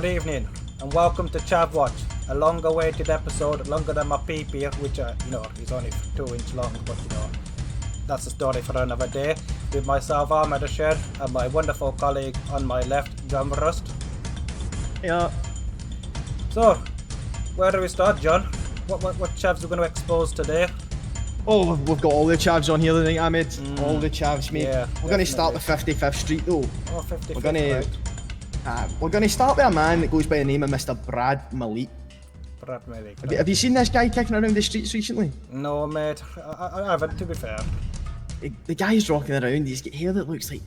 evening, and welcome to ChavWatch, a long-awaited episode, longer than my PP, which, is only 2 inch long, but, that's a story for another day, with myself, Ahmed Asher, and my wonderful colleague on my left, John Rust. Yeah. So, where do we start, John? What chavs are we going to expose today? Oh, we've got all the chavs on here tonight, Ahmed. All the chavs, mate. Yeah, we're going to start with 55th Street, though. Oh, 55th, We're going to start with a man that goes by the name of Mr. Brad Malik. Brad Malik. Have you seen this guy kicking around the streets recently? No, mate. I haven't, to be fair. The guy's rocking around, he's got hair that looks like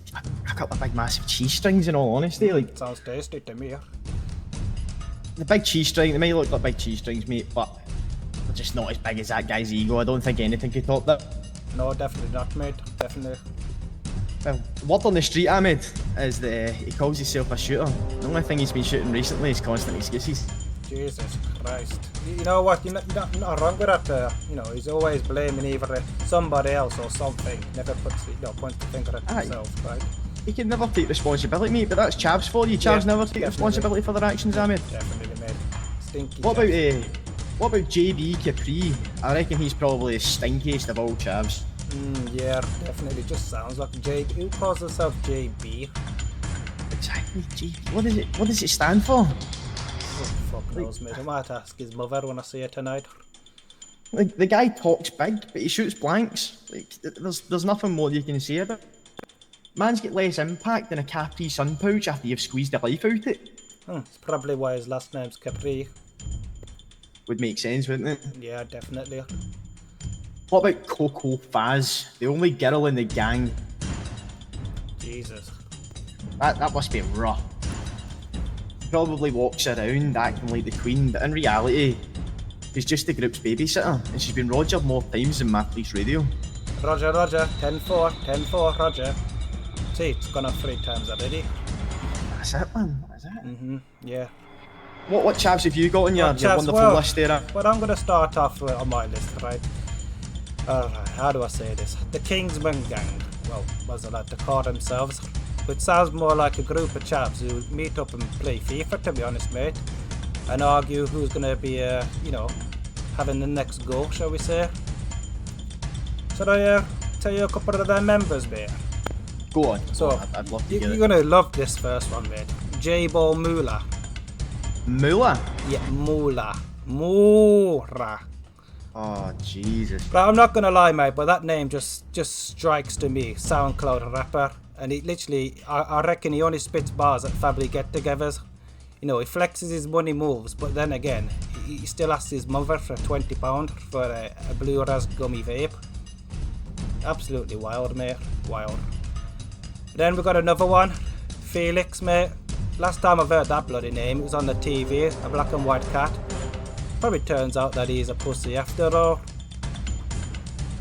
a couple of big massive cheese strings, in all honesty. Like, sounds tasty to me. the big cheese string, they might look like big cheese strings, mate, but they're just not as big as that guy's ego. I don't think anything could top that. No, definitely not, mate. Definitely. Well, the word on the street, Ahmed, is that he calls himself a shooter. The only thing he's been shooting recently is constant excuses. Jesus Christ. You know what, you're not wrong with that. He's always blaming either somebody else or something. Never points the finger at himself, right? He can never take responsibility, mate, but that's Chavs for you. Chavs never take responsibility for their actions, Ahmed. Definitely, mate. Stinky. What about JB Capri? I reckon he's probably the stinkiest of all Chavs. Yeah, definitely. Just sounds like JB. Who calls himself JB? Exactly, JB. What does it stand for? Fuck knows, mate. I might ask his mother when I see her tonight. Like, the guy talks big, but he shoots blanks. Like, there's nothing more you can say about it. Man's got less impact than a Capri Sun pouch after you've squeezed the life out it. It's probably why his last name's Capri. Would make sense, wouldn't it? Yeah, definitely. What about Coco Faz, the only girl in the gang? Jesus. That must be rough. Probably walks around acting like the queen, but in reality, she's just the group's babysitter, and she's been Rogered more times than my police radio. Roger, 10-4, Roger. See, it's gone off 3 times already. That's it, man. That's it. Yeah. What chavs have you got on your wonderful list there? Well, I'm going to start off on my list, right? Alright, how do I say this? The Kingsman Gang. Well, as they like to call themselves. Which sounds more like a group of chavs who meet up and play FIFA, to be honest, mate. And argue who's going to be, having the next go, shall we say. Should I tell you a couple of their members, mate? Go on. So, I'd love to hear you're going to love this first one, mate. J-Ball Moolah. Moolah? Yeah, Moolah. Moora. Oh, Jesus. But I'm not going to lie, mate, but that name just strikes to me. SoundCloud rapper. And he literally, I reckon he only spits bars at family get-togethers. He flexes his money moves, but then again, he still asks his mother for £20 for a Blue Raz gummy vape. Absolutely wild, mate. Wild. Then we got another one. Felix, mate. Last time I've heard that bloody name, it was on the TV, a black and white cat. Probably turns out that he's a pussy after all.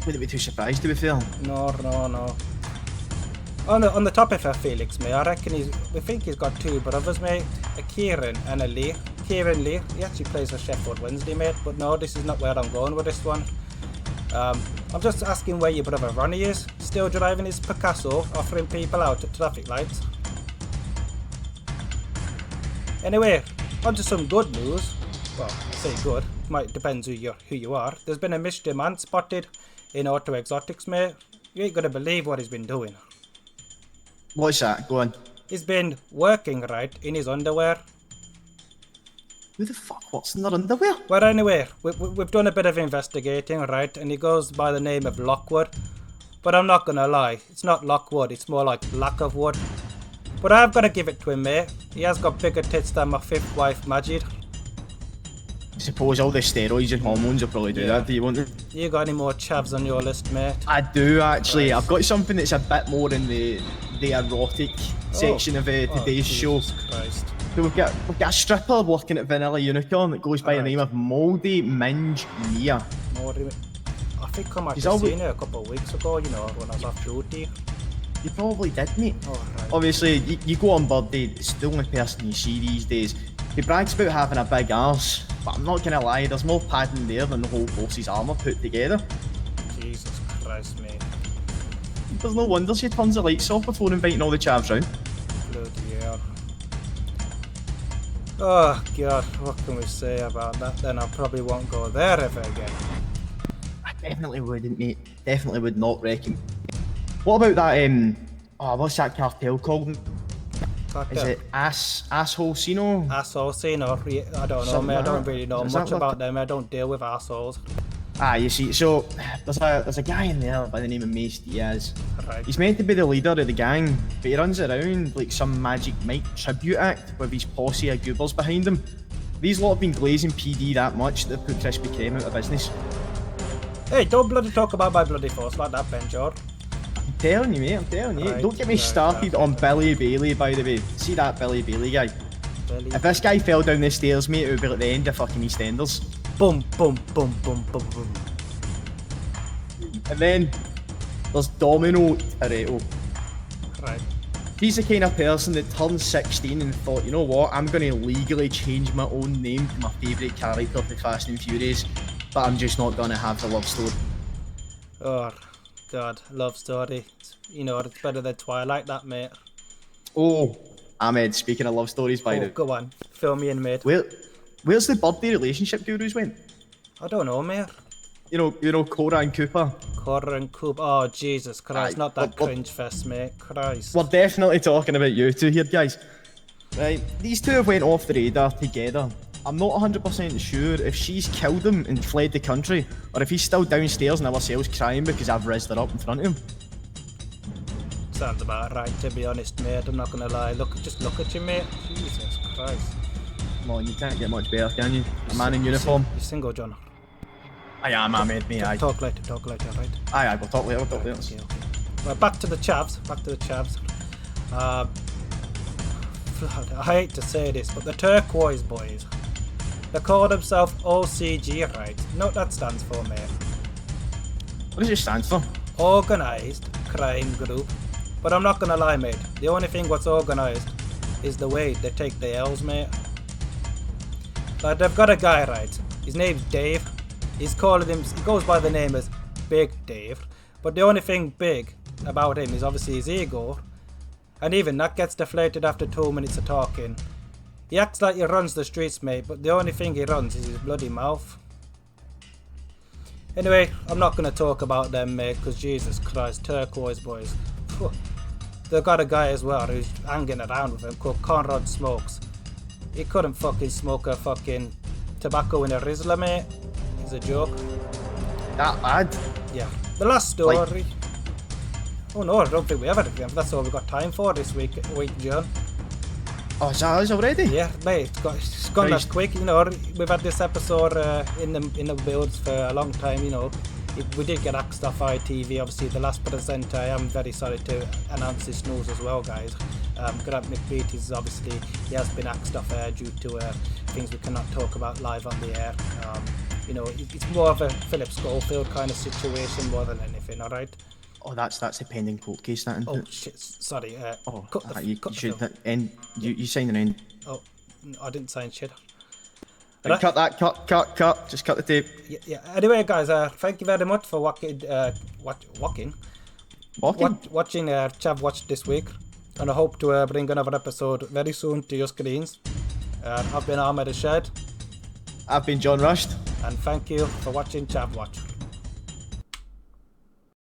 Wouldn't be too surprised, to be fair. No. On the topic of Felix, mate, I reckon we think he's got 2 brothers, mate. A Kieran and a Lee. Kieran Lee, he actually plays for Sheffield Wednesday, mate. But no, this is not where I'm going with this one. I'm just asking where your brother Ronnie is. Still driving his Picasso, offering people out at traffic lights. Anyway, on to some good news. Well, I say good, might depends who you are. There's been a mystery man spotted in Auto Exotics, mate. You ain't gonna believe what he's been doing. What's that? Go on. He's been working, right, in his underwear. Who the fuck? What's in their underwear? Well, anyway, we've done a bit of investigating, right, and he goes by the name of Lockwood. But I'm not gonna lie, it's not Lockwood, it's more like lack of wood. But I've got to give it to him, mate. He has got bigger tits than my 5th wife, Majid. I suppose all the steroids and hormones will probably do that, do you want to? You got any more chavs on your list, mate? I do, actually. I've got something that's a bit more in the erotic section of today's show. Christ. So we've got a stripper working at Vanilla Unicorn that goes by the name of Mouldy Minge Mia. I think I might have seen her a couple of weeks ago, when I was off duty. You probably did, mate. Right. Obviously, you go on birthday, it's the only person you see these days. He brags about having a big arse, but I'm not gonna lie, there's more padding there than the whole force's armour put together. Jesus Christ, mate. There's no wonder she turns the lights off before inviting all the chavs round. Bloody hell. Oh god, what can we say about that? Then I probably won't go there ever again. I definitely wouldn't, mate. Definitely would not recommend. What about that, what's that cartel called? Is it Asshole Sino? Asshole scene or I don't know, Something mate. I like don't that. really know Is much that about what- them. I don't deal with assholes. Ah, you see, so there's a guy in there by the name of Mace Diaz. Right. He's meant to be the leader of the gang, but he runs around like some Magic Mike tribute act with his posse of goobers behind him. These lot have been glazing PD that much that they put Krispy Kreme out of business. Hey, don't bloody talk about my bloody force like that, Ben George. I'm telling you, mate, I'm telling you. Right, Don't get me right, started on Billy Bailey, by the way. See that Billy Bailey guy? Billy. If this guy fell down the stairs, mate, it would be like the end of fucking EastEnders. Boom, boom, boom, boom, boom, boom. And then there's Domino Toretto. Right. He's the kind of person that turned 16 and thought, you know what, I'm going to legally change my own name to my favourite character of the Fast and Furious, but I'm just not going to have the love story. Oh, God, love story. You know, it's better than Twilight, that, mate. Oh, Ahmed, speaking of love stories, by the Oh, way, go on, fill me in, mate. where's the birthday relationship gurus went? I don't know, mate. You know, Cora and Cooper. Cora and Coop. Oh, Jesus Christ, Aye, not that well- cringe fest, mate. Christ. We're definitely talking about you two here, guys. Right, these two have went off the radar together. I'm not 100% sure if she's killed him and fled the country, or if he's still downstairs in our cells crying because I've rizzed her up in front of him. Sounds about right, to be honest, mate. I'm not gonna lie. Just look at you, mate. Jesus Christ. Come on, you can't get much better, can you? A man in uniform. You single, John. I am, Ahmed, me, aye. Talk later, right? Aye, we'll talk later, Okay, okay. Well, back to the chavs. I hate to say this, but the Turquoise Boys, they call themselves OCG, right? You know what that stands for, mate? What does it stand for? Organised Crime Group. But I'm not gonna lie, mate. The only thing what's organised is the way they take the L's, mate. Like, they've got a guy, right? His name's Dave. He goes by the name as Big Dave. But the only thing big about him is obviously his ego. And even that gets deflated after 2 minutes of talking. He acts like he runs the streets, mate, but the only thing he runs is his bloody mouth. Anyway, I'm not going to talk about them, mate, because Jesus Christ, Turquoise Boys. Phew. They've got a guy as well who's hanging around with him called Conrad Smokes. He couldn't fucking smoke a fucking tobacco in a Rizzler, mate. It's a joke. That bad? Yeah. The last story. Oh no, I don't think we have anything. That's all we've got time for this week, John. Oh, is that us already? Yeah, mate, it's gone Christ. that quick. You know, we've had this episode in the builds for a long time. You know, we did get axed off ITV. Obviously, the last presenter. I am very sorry to announce this news as well, guys. Grant McBeat is obviously he has been axed off air due to things we cannot talk about live on the air. You know, it's more of a Philip Schofield kind of situation more than anything. All right. Oh, that's a pending court case, that, isn't Oh it? shit! Sorry. Oh, cut the, you cut the should film. end. You sign an end. Oh, no, I didn't sign shit. Right, cut that. Cut. Just cut the tape. Yeah. Anyway, guys, thank you very much for watching Walking. ChavWatch this week, and I hope to bring another episode very soon to your screens. I've been Ahmed Ashed, I've been John Rushed. and thank you for watching ChavWatch.